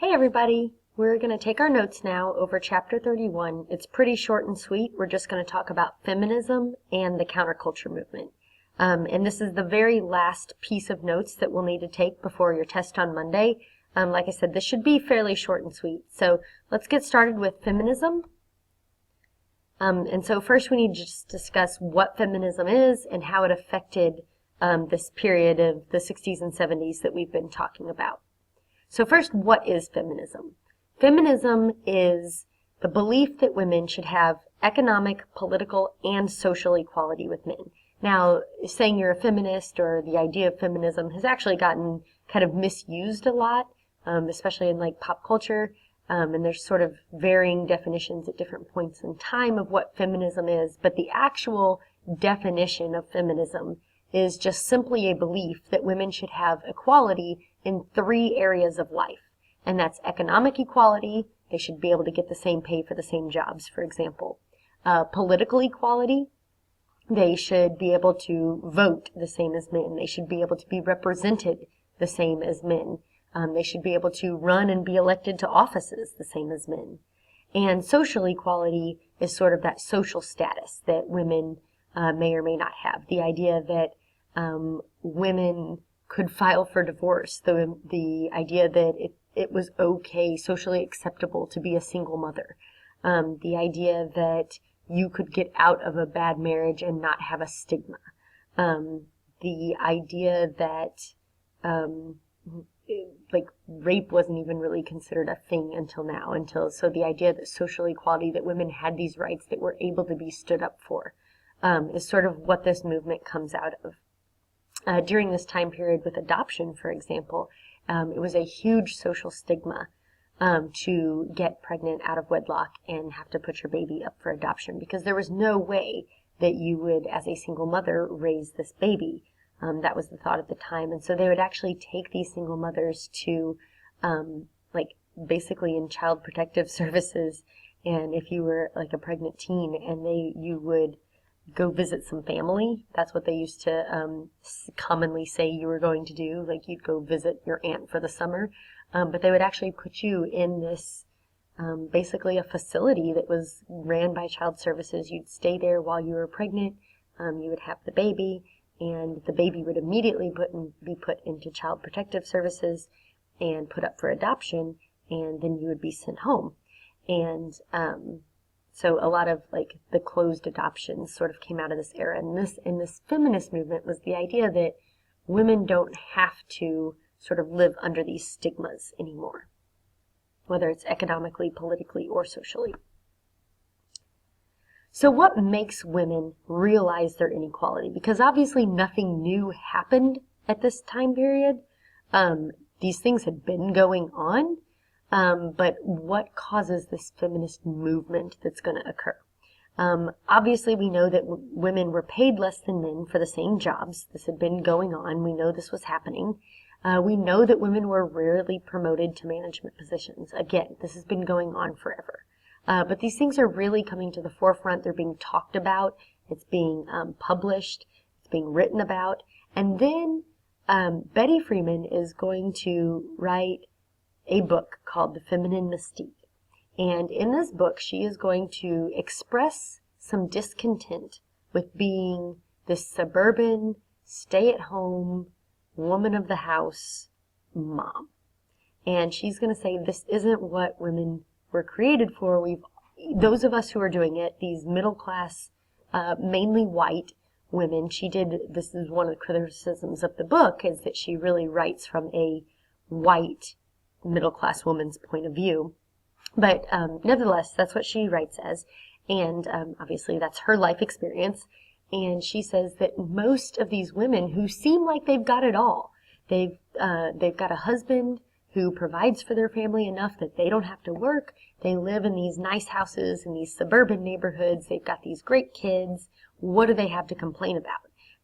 Hey everybody! We're going to take our notes now over chapter 31. It's pretty short and sweet. We're just going to talk about feminism and the counterculture movement. And this is the very last piece of notes that we'll need to take before your test on Monday. Like I said, this should be fairly short and sweet. So let's get started with feminism. And so first we need to just discuss what feminism is and how it affected this period of the 60s and 70s that we've been talking about. So first, what is feminism? Feminism is the belief that women should have economic, political, and social equality with men. Now, saying you're a feminist or the idea of feminism has actually gotten kind of misused a lot, especially in like pop culture. And there's sort of varying definitions at different points in time of what feminism is. But the actual definition of feminism is just simply a belief that women should have equality in 3 areas of life. And that's economic equality. They should be able to get the same pay for the same jobs, for example. Political equality. They should be able to vote the same as men. They should be able to be represented the same as men. They should be able to run and be elected to offices the same as men. And social equality is sort of that social status that women may or may not have. The idea that women could file for divorce, the idea that it was okay, socially acceptable to be a single mother, the idea that you could get out of a bad marriage and not have a stigma, the idea that like rape wasn't even really considered a thing until now, so the idea that social equality, that women had these rights that were able to be stood up for, is sort of what this movement comes out of. During this time period with adoption, for example, it was a huge social stigma to get pregnant out of wedlock and have to put your baby up for adoption, because there was no way that you would, as a single mother, raise this baby. That was the thought at the time. And so they would actually take these single mothers to, like, basically in child protective services. And if you were like a pregnant teen and you would go visit some family. That's what they used to commonly say you were going to do. Like you'd go visit your aunt for the summer. But they would actually put you in this, basically a facility that was ran by child services. You'd stay there while you were pregnant. You would have the baby, and the baby would immediately be put into child protective services and put up for adoption, and then you would be sent home. And so a lot of like the closed adoptions sort of came out of this era. And this feminist movement was the idea that women don't have to sort of live under these stigmas anymore, whether it's economically, politically, or socially. So what makes women realize their inequality? Because obviously nothing new happened at this time period. These things had been going on. But what causes this feminist movement that's going to occur? Obviously, we know that women were paid less than men for the same jobs. This had been going on. We know this was happening. We know that women were rarely promoted to management positions. Again, this has been going on forever. But these things are really coming to the forefront. They're being talked about. It's being published. It's being written about. And then Betty Freeman is going to write a book called The Feminine Mystique. And in this book, she is going to express some discontent with being this suburban, stay-at-home, woman of the house mom. And she's going to say this isn't what women were created for. Those of us who are doing it, these middle-class, mainly white women, this is one of the criticisms of the book, is that she really writes from a white middle-class woman's point of view. But nevertheless, that's what she writes as. And obviously that's her life experience. And she says that most of these women who seem like they've got it all, they've got a husband who provides for their family enough that they don't have to work. They live in these nice houses in these suburban neighborhoods. They've got these great kids. What do they have to complain about?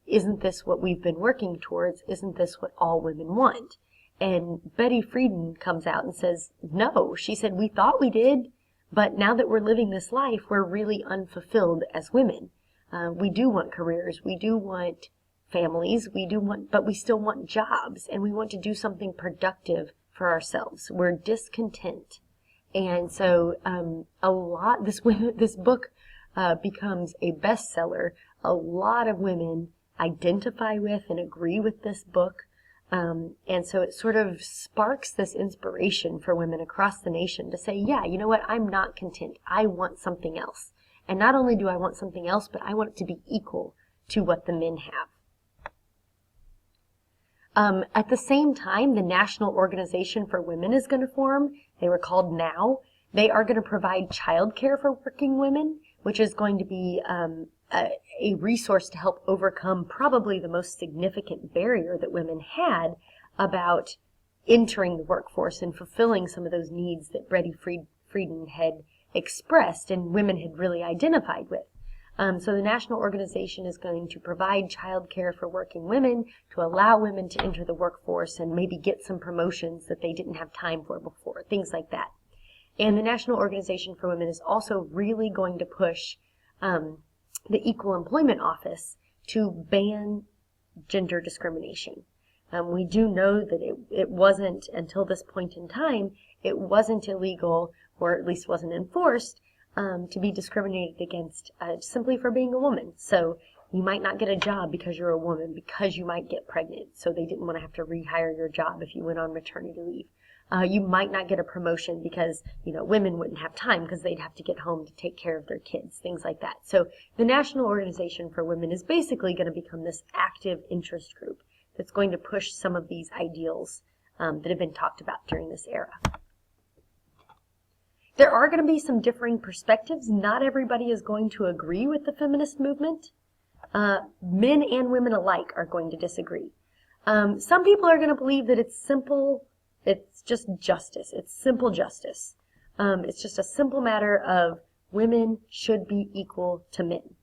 Isn't this what we've been working towards? Isn't this what all women want? And Betty Friedan comes out and says, no. She said, we thought we did, but now that we're living this life, we're really unfulfilled as women. We do want careers. We do want families. But we still want jobs, and we want to do something productive for ourselves. We're discontent. And so this book becomes a bestseller. A lot of women identify with and agree with this book. And so it sort of sparks this inspiration for women across the nation to say, yeah, you know what, I'm not content. I want something else. And not only do I want something else, but I want it to be equal to what the men have. At the same time, the National Organization for Women is going to form. They were called NOW. They are going to provide childcare for working women, which is going to be a resource to help overcome probably the most significant barrier that women had about entering the workforce and fulfilling some of those needs that Betty Friedan had expressed and women had really identified with. So the national organization is going to provide child care for working women to allow women to enter the workforce and maybe get some promotions that they didn't have time for before, things like that. And the National Organization for Women is also really going to push the Equal Employment Office to ban gender discrimination. We do know that it wasn't, until this point in time, it wasn't illegal, or at least wasn't enforced, to be discriminated against simply for being a woman. So you might not get a job because you're a woman, because you might get pregnant. So they didn't want to have to rehire your job if you went on maternity leave. You might not get a promotion because, women wouldn't have time because they'd have to get home to take care of their kids, things like that. So the National Organization for Women is basically going to become this active interest group that's going to push some of these ideals that have been talked about during this era. There are going to be some differing perspectives. Not everybody is going to agree with the feminist movement. Men and women alike are going to disagree. Some people are going to believe that it's simple. It's just justice. It's simple justice. It's just a simple matter of women should be equal to men.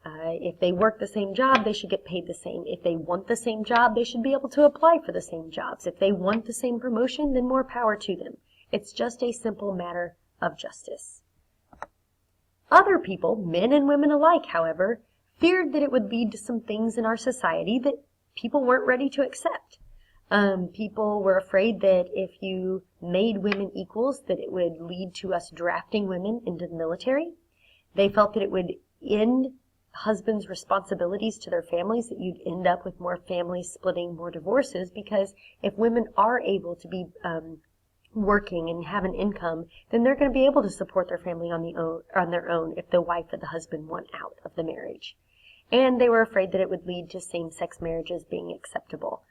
If they work the same job, they should get paid the same. If they want the same job, they should be able to apply for the same jobs. If they want the same promotion, then more power to them. It's just a simple matter of justice. Other people, men and women alike, however, feared that it would lead to some things in our society that people weren't ready to accept. People were afraid that if you made women equals, that it would lead to us drafting women into the military. They felt that it would end husbands' responsibilities to their families, that you'd end up with more families splitting, more divorces, because if women are able to be working and have an income, then they're going to be able to support their family on their own if the wife or the husband want out of the marriage. And they were afraid that it would lead to same-sex marriages being acceptable.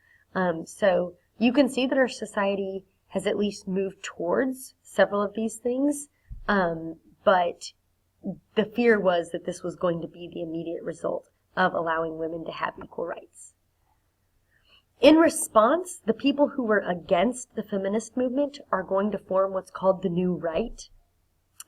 So you can see that our society has at least moved towards several of these things, but the fear was that this was going to be the immediate result of allowing women to have equal rights. In response, the people who were against the feminist movement are going to form what's called the New Right.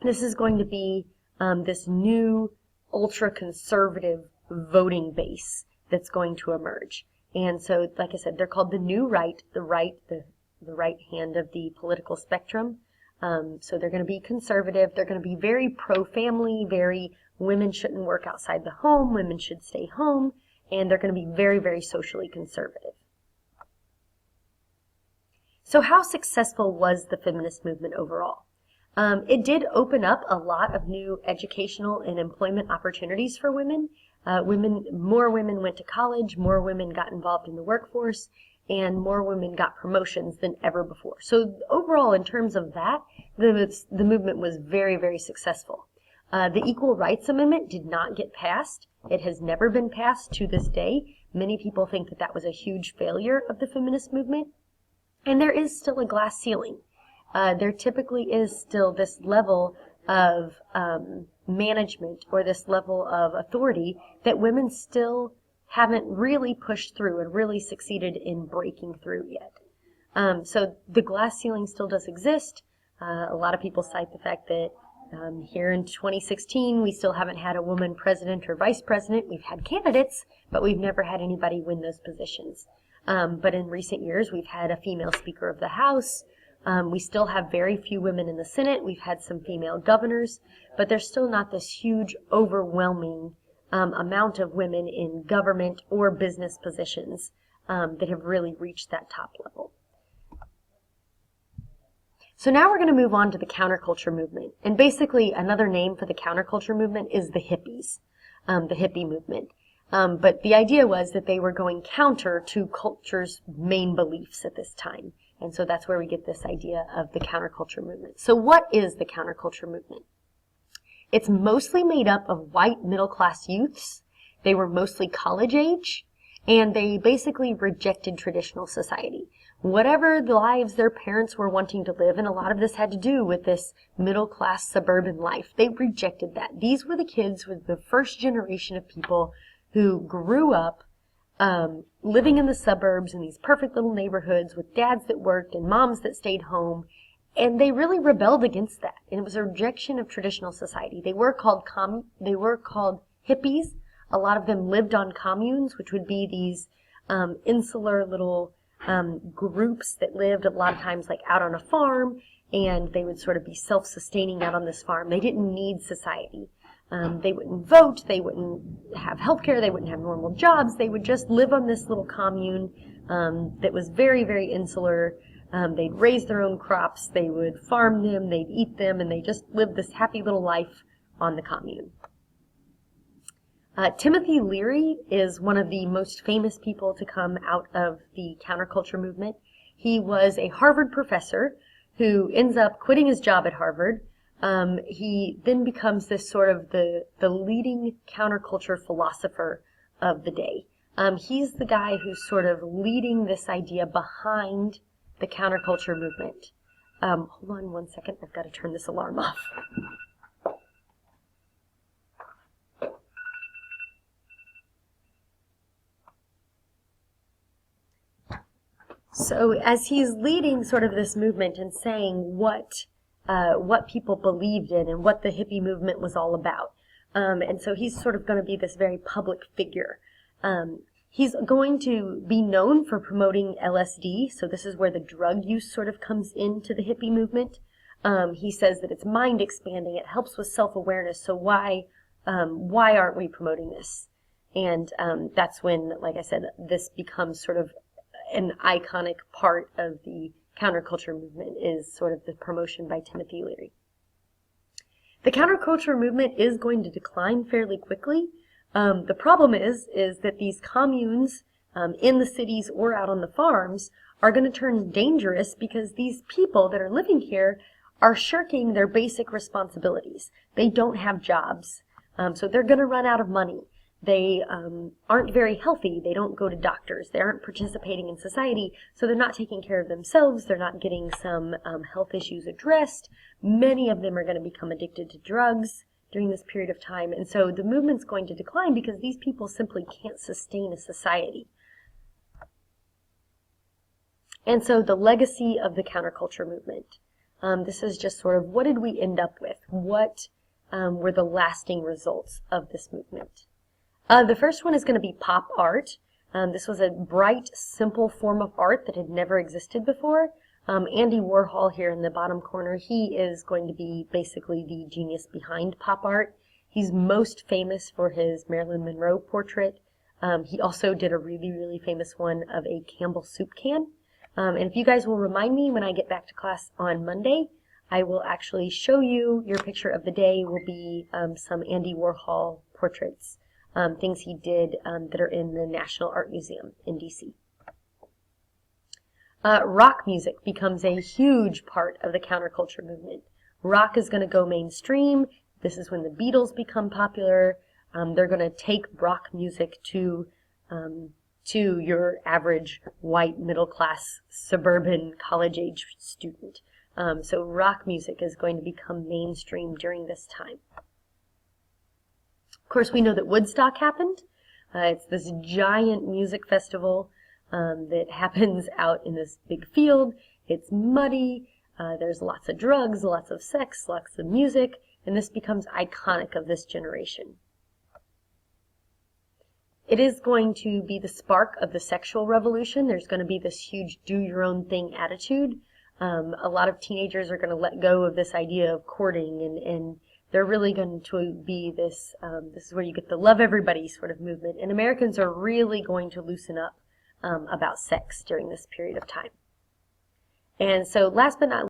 This is going to be this new ultra-conservative voting base that's going to emerge. And so, like I said, they're called the New Right, the right hand of the political spectrum. So they're going to be conservative. They're going to be very pro-family, very women shouldn't work outside the home, women should stay home, and they're going to be very, very socially conservative. So how successful was the feminist movement overall? It did open up a lot of new educational and employment opportunities for women. More women went to college, more women got involved in the workforce, and more women got promotions than ever before. So overall, in terms of that, the movement was very, very successful. The Equal Rights Amendment did not get passed. It has never been passed to this day. Many people think that that was a huge failure of the feminist movement. And there is still a glass ceiling. There typically is still this level of management or this level of authority that women still haven't really pushed through and really succeeded in breaking through yet. So the glass ceiling still does exist. A lot of people cite the fact that here in 2016, we still haven't had a woman president or vice president. We've had candidates, but we've never had anybody win those positions. But in recent years, we've had a female Speaker of the House. We still have very few women in the Senate. We've had some female governors, but there's still not this huge, overwhelming amount of women in government or business positions that have really reached that top level. So now we're going to move on to the counterculture movement. And basically another name for the counterculture movement is the hippies, the hippie movement. But the idea was that they were going counter to culture's main beliefs at this time. And so that's where we get this idea of the counterculture movement. So what is the counterculture movement? It's mostly made up of white middle-class youths. They were mostly college age, and they basically rejected traditional society. Whatever the lives their parents were wanting to live, and a lot of this had to do with this middle-class suburban life, they rejected that. These were the kids with the first generation of people who grew up living in the suburbs in these perfect little neighborhoods with dads that worked and moms that stayed home, and they really rebelled against that. And it was a rejection of traditional society. They were called hippies. A lot of them lived on communes, which would be these insular little groups that lived a lot of times like out on a farm, and they would sort of be self-sustaining out on this farm. They didn't need society. They wouldn't vote, they wouldn't have healthcare, they wouldn't have normal jobs. They would just live on this little commune that was very, very insular. They'd raise their own crops, they would farm them, they'd eat them, and they just lived this happy little life on the commune. Timothy Leary is one of the most famous people to come out of the counterculture movement. He was a Harvard professor who ends up quitting his job at Harvard. He then becomes this sort of the leading counterculture philosopher of the day. He's the guy who's sort of leading this idea behind the counterculture movement. Hold on one second, I've got to turn this alarm off. So as he's leading sort of this movement and saying what people believed in and what the hippie movement was all about. And so he's sort of going to be this very public figure. He's going to be known for promoting LSD, so this is where the drug use sort of comes into the hippie movement. He says that it's mind expanding, it helps with self-awareness, so why aren't we promoting this? And that's when, like I said, this becomes sort of an iconic part of the counterculture movement, is sort of the promotion by Timothy Leary. The counterculture movement is going to decline fairly quickly. The problem is that these communes in the cities or out on the farms are going to turn dangerous because these people that are living here are shirking their basic responsibilities. They don't have jobs, so they're going to run out of money. They aren't very healthy. They don't go to doctors. They aren't participating in society, so they're not taking care of themselves. They're not getting some health issues addressed. Many of them are going to become addicted to drugs during this period of time, and so the movement's going to decline because these people simply can't sustain a society. And so the legacy of the counterculture movement. This is just sort of what did we end up with? What were the lasting results of this movement? The first one is going to be pop art. This was a bright, simple form of art that had never existed before. Andy Warhol here in the bottom corner, he is going to be basically the genius behind pop art. He's most famous for his Marilyn Monroe portrait. He also did a really, really famous one of a Campbell soup can. And if you guys will remind me when I get back to class on Monday, I will actually show you, your picture of the day will be some Andy Warhol portraits. Things he did that are in the National Art Museum in DC. Rock music becomes a huge part of the counterculture movement. Rock is going to go mainstream. This is when the Beatles become popular. They're going to take rock music to your average white middle-class suburban college-age student. So rock music is going to become mainstream during this time. Of course, we know that Woodstock happened. It's this giant music festival that happens out in this big field. It's muddy. There's lots of drugs, lots of sex, lots of music, and this becomes iconic of this generation. It is going to be the spark of the sexual revolution. There's going to be this huge do-your-own-thing attitude. A lot of teenagers are going to let go of this idea of courting, and they're really going to be this, this is where you get the love everybody sort of movement. And Americans are really going to loosen up about sex during this period of time. And so last but not